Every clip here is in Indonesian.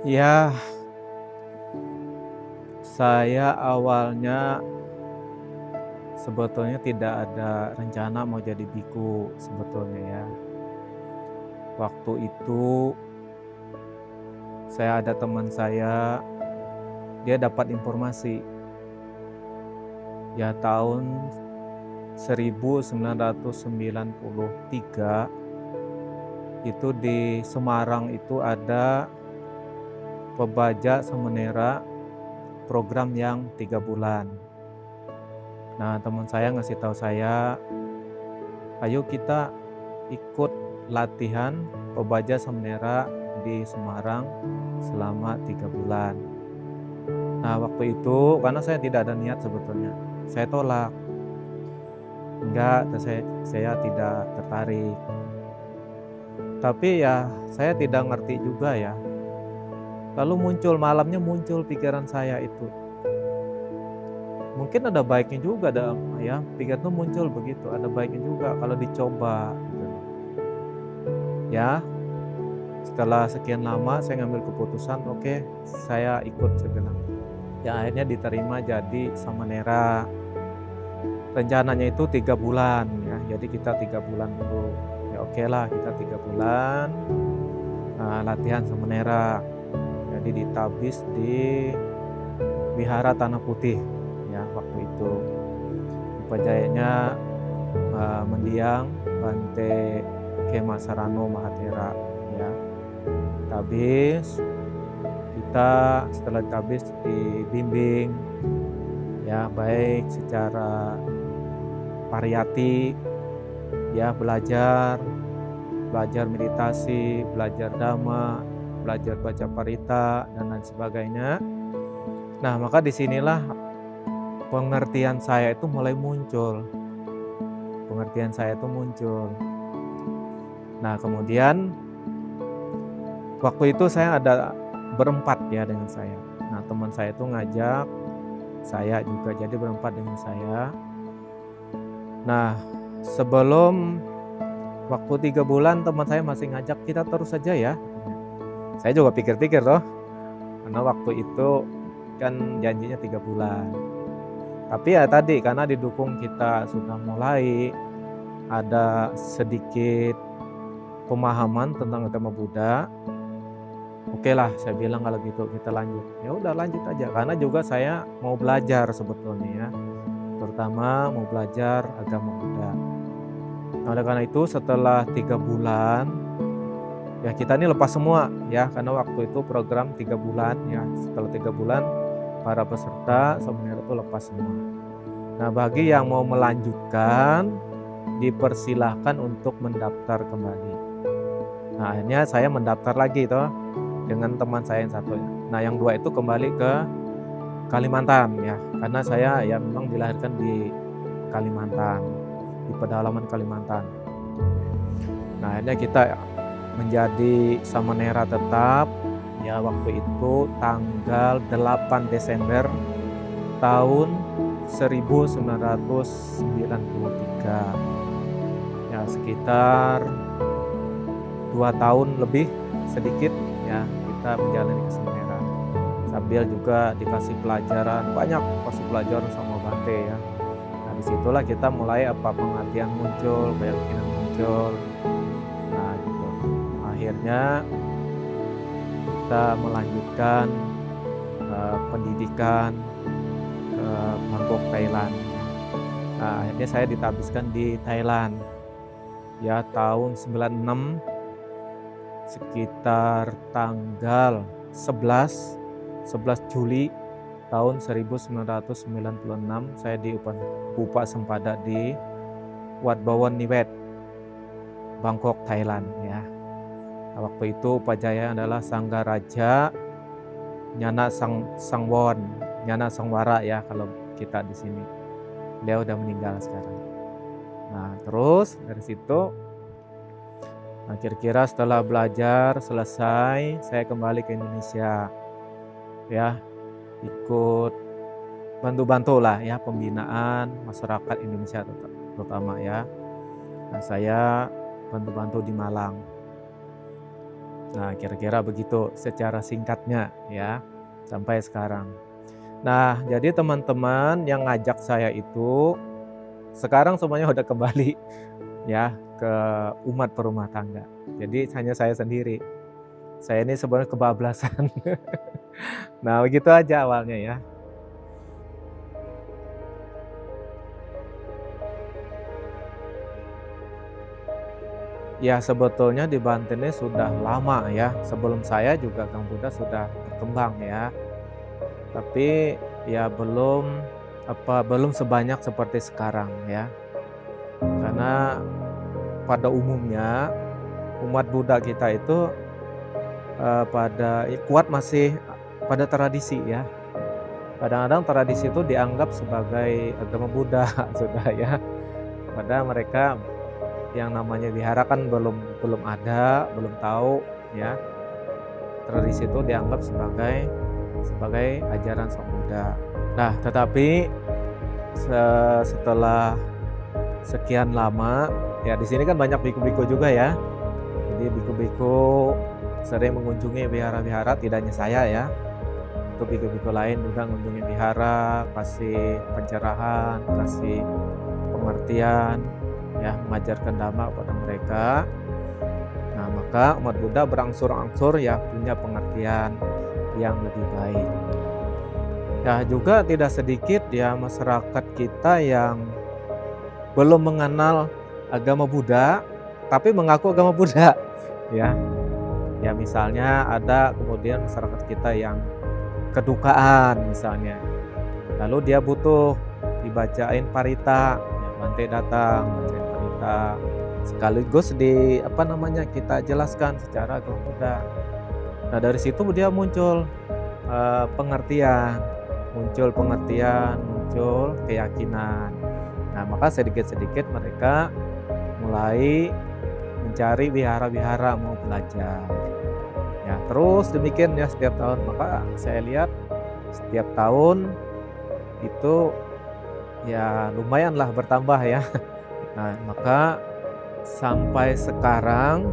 Ya, saya awalnya sebetulnya tidak ada rencana mau jadi biku sebetulnya ya. Waktu itu saya ada teman saya, dia dapat informasi ya tahun 1993 itu di Semarang itu ada Pebaja Semenera program yang 3 bulan. Nah, teman saya ngasih tahu saya, "Ayo kita ikut latihan Pebaja Semenera di Semarang selama 3 bulan." Nah, waktu itu karena saya tidak ada niat sebetulnya, saya tolak. Enggak, saya tidak tertarik. Tapi ya saya tidak ngerti juga ya. Lalu malamnya muncul pikiran saya itu. Mungkin ada baiknya juga ya, pikiran itu muncul begitu, ada baiknya juga kalau dicoba gitu. Ya, setelah sekian lama saya ngambil keputusan, oke, saya ikut, saya bilang. Ya akhirnya diterima jadi Samanera. Rencananya itu 3 bulan ya, jadi kita 3 bulan dulu. Ya oke lah kita 3 bulan latihan Samanera. Jadi ditabis di Wihara Tanah Putih ya waktu itu. Upajayanya mendiang Bante Khema Sarano Mahatera ya. Tabis kita setelah tabis dibimbing ya, baik secara pariyati ya, belajar meditasi, belajar dhamma, belajar baca parita dan lain sebagainya. Nah, maka disinilah pengertian saya itu mulai muncul. Nah, kemudian waktu itu saya ada berempat ya dengan saya. Nah, teman saya itu ngajak saya juga, jadi berempat dengan saya. Nah, sebelum waktu 3 bulan teman saya masih ngajak kita terus saja ya. Saya juga pikir-pikir toh, karena waktu itu kan janjinya 3 bulan. Tapi ya tadi karena didukung kita sudah mulai ada sedikit pemahaman tentang agama Buddha. Oke lah, saya bilang kalau gitu kita lanjut. Ya udah lanjut aja, karena juga saya mau belajar sebetulnya ya. Terutama mau belajar agama Buddha. Nah, oleh karena itu setelah 3 bulan ya kita ini lepas semua ya, karena waktu itu program 3 bulan ya. Setelah 3 bulan para peserta sebenarnya itu lepas semua. Nah, bagi yang mau melanjutkan dipersilahkan untuk mendaftar kembali. Nah, akhirnya saya mendaftar lagi toh dengan teman saya yang satu. Nah, yang dua itu kembali ke Kalimantan ya, karena saya ya memang dilahirkan di Kalimantan, di pedalaman Kalimantan. Nah, akhirnya kita menjadi Samanera tetap ya waktu itu tanggal 8 Desember tahun 1993. Ya sekitar 2 tahun lebih sedikit ya kita menjalani kesemeran. Sambil juga dikasih pelajaran, banyak kasih pelajaran sama Bante ya. Nah, disitulah kita mulai pengertian muncul, keyakinan muncul. Nah, gitu. Akhirnya kita melanjutkan pendidikan ke Bangkok, Thailand. Nah, akhirnya saya ditabiskan di Thailand. Ya, tahun 96 sekitar tanggal 11 Juli tahun 1996 saya di Upa Sempada di Wat Bawon Niwet, Bangkok, Thailand ya. Nah, waktu itu Upajaya adalah Sanggaraja Nyana Sangwon, Nyana Sangwara ya kalau kita di sini. Dia udah meninggal sekarang. Nah, terus dari situ kira-kira setelah belajar selesai, saya kembali ke Indonesia. Ya, ikut bantu-bantu lah ya pembinaan masyarakat Indonesia terutama ya. Nah, saya bantu-bantu di Malang. Nah, kira-kira begitu secara singkatnya ya, sampai sekarang. Nah, jadi teman-teman yang ngajak saya itu sekarang semuanya udah kembali ya ke umat berumah tangga. Jadi hanya saya sendiri. Saya ini sebenarnya kebablasan. Nah, begitu aja awalnya ya. Ya sebetulnya di Banten ini sudah lama ya, sebelum saya juga Kang Buddha sudah berkembang ya. Tapi ya belum sebanyak seperti sekarang ya. Karena pada umumnya umat Buddha kita itu kuat masih pada tradisi ya. Kadang-kadang tradisi itu dianggap sebagai agama Buddha sudah ya. Padahal mereka yang namanya wihara kan belum ada, belum tahu ya. Tradisi itu dianggap sebagai ajaran Sang Buddha. Nah, tetapi setelah sekian lama ya di sini kan banyak biku-biku juga ya. Jadi biku-biku sering mengunjungi wihara-wihara, tidak hanya saya ya. Untuk biku-biku lain juga mengunjungi wihara, kasih pencerahan, kasih pengertian ya, mengajarkan dhamma kepada mereka. Nah, maka umat Buddha berangsur-angsur ya punya pengertian yang lebih baik. Ya, juga tidak sedikit ya masyarakat kita yang belum mengenal agama Buddha tapi mengaku agama Buddha ya. Ya misalnya ada kemudian masyarakat kita yang kedukaan misalnya. Lalu dia butuh dibacain parita, ya, Bante datang bacain parita. Sekaligus kita jelaskan secara agama Buddha. Nah, dari situ dia muncul pengertian, muncul keyakinan. Nah, maka sedikit-sedikit mereka mulai mencari wihara-wihara mau belajar. Ya, terus demikian ya setiap tahun. Maka saya lihat setiap tahun itu ya lumayanlah bertambah ya. Nah, maka sampai sekarang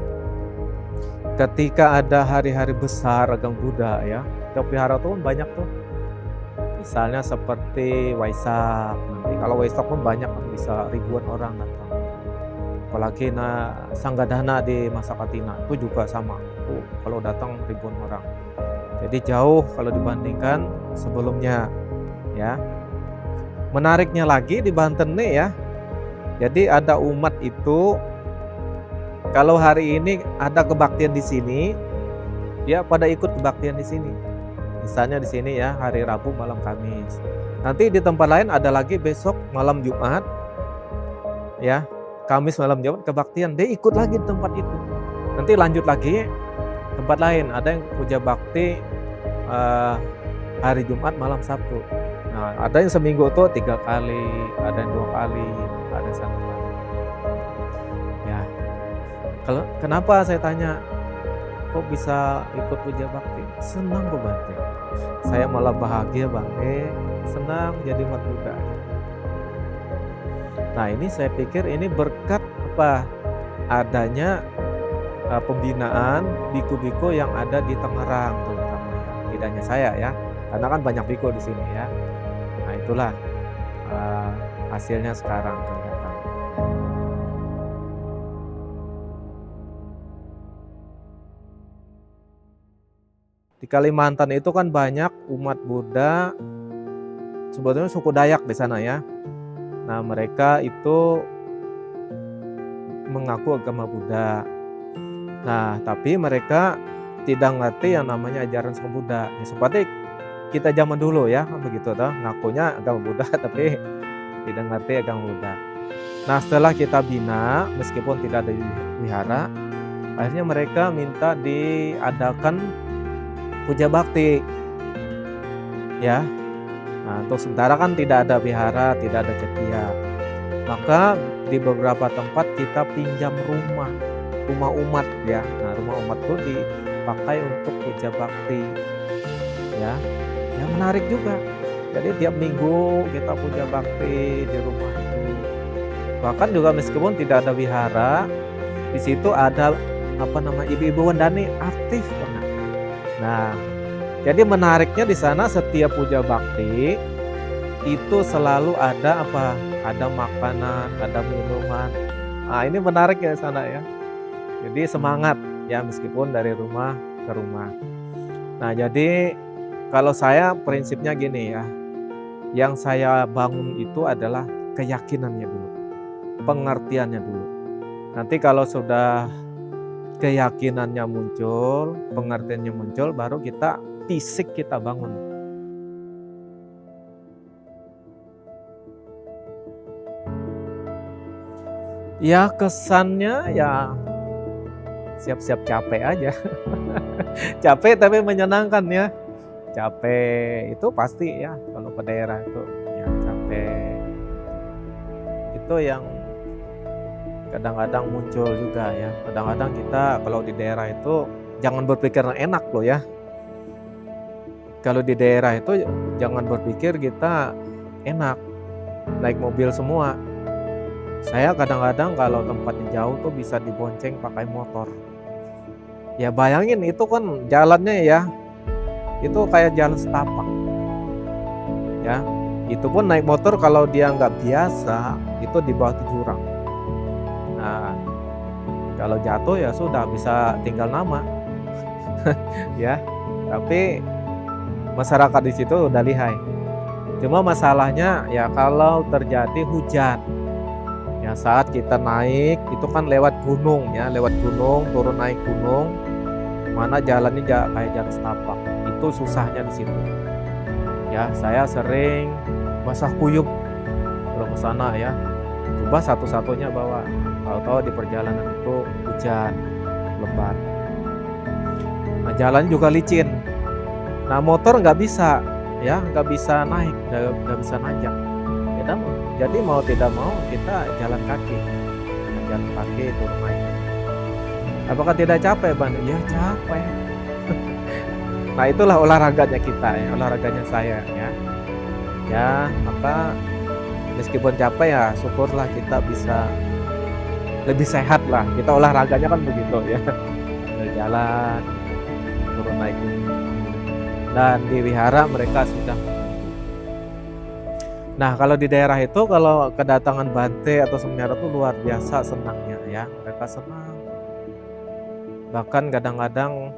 ketika ada hari-hari besar agama Buddha ya, tiap wihara tuh banyak tuh. Misalnya seperti Waisak, nanti kalau Waisak pun banyak kan, bisa ribuan orang datang. Apalagi Sanggadana di masa Katina itu juga sama. Kalau datang ribuan orang. Jadi jauh kalau dibandingkan sebelumnya ya. Menariknya lagi di Banten nih ya. Jadi ada umat itu kalau hari ini ada kebaktian di sini, dia pada ikut kebaktian di sini. Misalnya di sini ya hari Rabu malam Kamis. Nanti di tempat lain ada lagi besok malam Jumat. Ya, Kamis malam Jumat kebaktian, dia ikut lagi di tempat itu. Nanti lanjut lagi tempat lain, ada yang puja bakti hari Jumat malam Sabtu. Nah, ada yang seminggu tuh 3 kali, ada yang 2 kali, ada 1 kali. Ya, kenapa saya tanya, kok bisa ikut puja bakti? Senang kok Bante. Saya malah bahagia Bante, senang jadi umat Buddha. Nah, ini saya pikir ini berkat apa? Adanya pembinaan biku-biku yang ada di Tangerang terutama ya. Tidak hanya saya ya, karena kan banyak biku di sini ya. Nah, itulah hasilnya sekarang kelihatan. Di Kalimantan itu kan banyak umat Buddha, sebetulnya suku Dayak di sana ya. Nah, mereka itu mengaku agama Buddha. Nah, tapi mereka tidak ngerti yang namanya ajaran Sang Buddha. Ya, seperti kita zaman dulu ya, begitu toh, ngakunya agama Buddha tapi tidak ngerti agama Buddha. Nah, setelah kita bina, meskipun tidak ada wihara, akhirnya mereka minta diadakan puja bakti. Ya. Nah, untuk sementara kan tidak ada wihara, tidak ada cetia. Maka di beberapa tempat kita pinjam rumah umat ya. Nah, rumah umat itu dipakai untuk puja bakti. Ya. Yang menarik juga. Jadi tiap minggu kita puja bakti di rumah itu. Bahkan juga meskipun tidak ada wihara, di situ ada ibu-ibu Wandani aktif banget. Nah, jadi menariknya di sana setiap puja bakti itu selalu ada apa? Ada makanan, ada minuman. Nah, ini menarik ya di sana ya. Jadi semangat ya meskipun dari rumah ke rumah. Nah, jadi kalau saya prinsipnya gini ya. Yang saya bangun itu adalah keyakinannya dulu, pengertiannya dulu. Nanti kalau sudah keyakinannya muncul, pengertiannya muncul, baru kita fisik kita bangun. Ya kesannya ya siap-siap capek aja. Capek tapi menyenangkan ya. Capek itu pasti ya kalau ke daerah itu ya capek. Itu yang kadang-kadang muncul juga ya. Kadang-kadang kita kalau di daerah itu jangan berpikir enak loh ya. Kalau di daerah itu jangan berpikir kita enak, naik mobil semua. Saya kadang-kadang kalau tempatnya jauh tuh bisa dibonceng pakai motor. Ya bayangin itu kan jalannya ya, itu kayak jalan setapak. Ya, itu pun naik motor kalau dia nggak biasa, itu di bawah jurang. Nah, kalau jatuh ya sudah bisa tinggal nama. Ya, tapi masyarakat di situ udah lihai. Cuma masalahnya ya kalau terjadi hujan. Ya saat kita naik itu kan lewat gunung ya, lewat gunung, turun naik gunung. Mana jalannya kayak jalan setapak. Itu susahnya di situ. Ya, saya sering basah kuyup kalau ke sana ya. Coba satu-satunya bawa. Tahu-tahu di perjalanan itu hujan lebat. Nah, jalan juga licin. Nah, motor nggak bisa, ya nggak bisa naik, nggak bisa nanjak. Jadi mau tidak mau kita jalan kaki, turun naik. Apakah tidak capek, Bang? Ya capek. Nah itulah olahraganya kita ya, olahraganya saya ya. Ya maka meskipun capek ya syukurlah kita bisa lebih sehat lah. Kita olahraganya kan begitu ya. Jalan, turun naik gunung. Dan di wihara mereka sudah. Nah kalau di daerah itu kalau kedatangan Bante atau Semyara itu luar biasa senangnya ya. Mereka senang. Bahkan kadang-kadang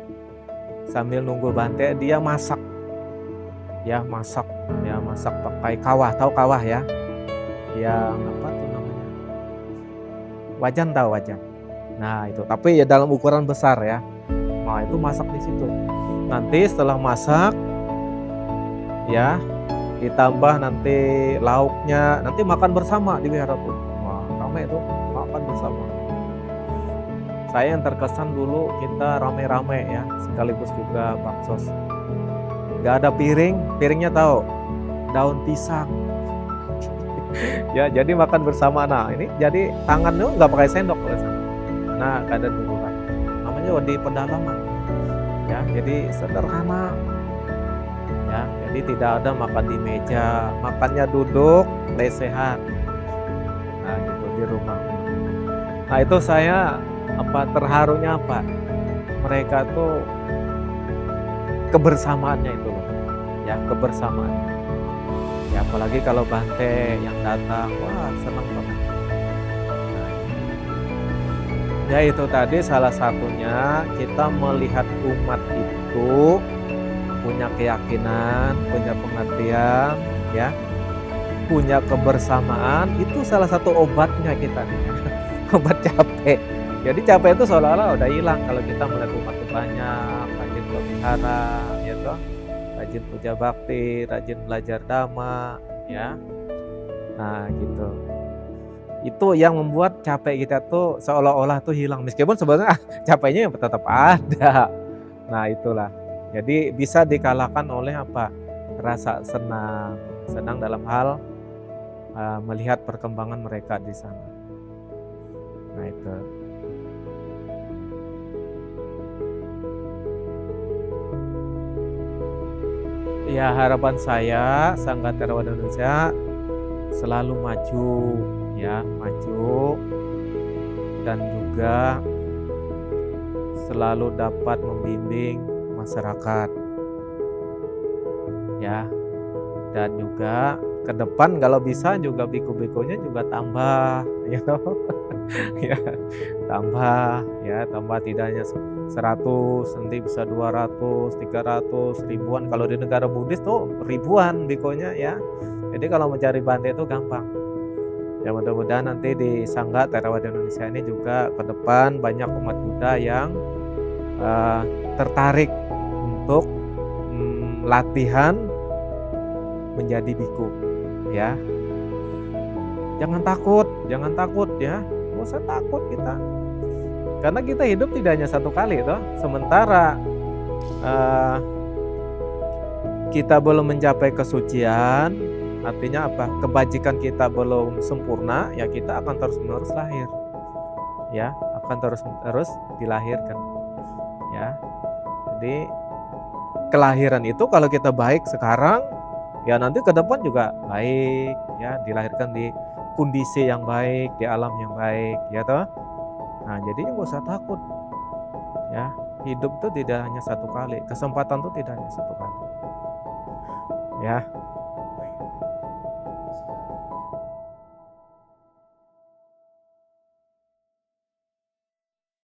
sambil nunggu Bante dia masak. Ya masak pakai kawah, tahu kawah ya? Yang apa tuh namanya? Wajan, tahu wajan. Nah itu, tapi ya dalam ukuran besar ya. Nah itu masak di situ. Nanti setelah masak, ya ditambah nanti lauknya, nanti makan bersama di wihara tuh. Wah ramai itu makan bersama. Saya yang terkesan dulu kita rame-rame ya, sekaligus juga baksos. Gak ada piringnya tahu, daun pisang. Ya jadi makan bersama. Nah ini jadi tangannya nggak pakai sendok karena keadaan darurat. Namanya di pedalaman. Ya jadi sederhana. Ya jadi tidak ada makan di meja, makannya duduk lesehan. Nah gitu di rumah. Nah itu saya terharunya apa? Mereka tuh kebersamaannya itu loh. Ya kebersamaan. Ya apalagi kalau Bante yang datang, wah senang banget. Nah, ya itu tadi salah satunya kita melihat umat itu punya keyakinan, punya pengertian, ya, punya kebersamaan, itu salah satu obatnya kita nih, obat capek. Jadi capek itu seolah-olah udah hilang kalau kita melihat umat itu banyak, rajin berwihara, ya toh, rajin puja bakti, rajin belajar dhamma, ya. Nah gitu. Itu yang membuat capek kita tuh seolah-olah tuh hilang, meskipun sebenarnya capeknya tetap ada. Nah itulah. Jadi bisa dikalahkan oleh apa? Rasa senang dalam hal melihat perkembangan mereka di sana. Nah itu. Ya harapan saya Sangga Theravada Indonesia selalu maju, ya maju dan juga selalu dapat membimbing masyarakat, ya. Dan juga ke depan kalau bisa juga biku-bikunya juga tambah, ya, tambah, ya, tambah tidak hanya 100, nanti bisa 200, 300, ribuan. Kalau di negara Buddhis tuh ribuan bikunya, ya. Jadi kalau mencari Bante itu gampang. Ya mudah-mudahan nanti di Sangga Theravada Indonesia ini juga ke depan banyak umat Buddha yang tertarik untuk latihan menjadi biku, ya. Jangan takut ya, nggak usah takut kita. Karena kita hidup tidak hanya satu kali toh. Sementara kita belum mencapai kesucian, artinya apa? Kebajikan kita belum sempurna, ya kita akan terus-menerus lahir. Ya, akan terus-menerus dilahirkan. Ya. Jadi kelahiran itu kalau kita baik sekarang, ya nanti ke depan juga baik, ya, dilahirkan di kondisi yang baik, di alam yang baik, ya toh. Nah, jadi nggak usah takut, ya. Hidup itu tidak hanya satu kali, kesempatan itu tidak hanya satu kali, ya.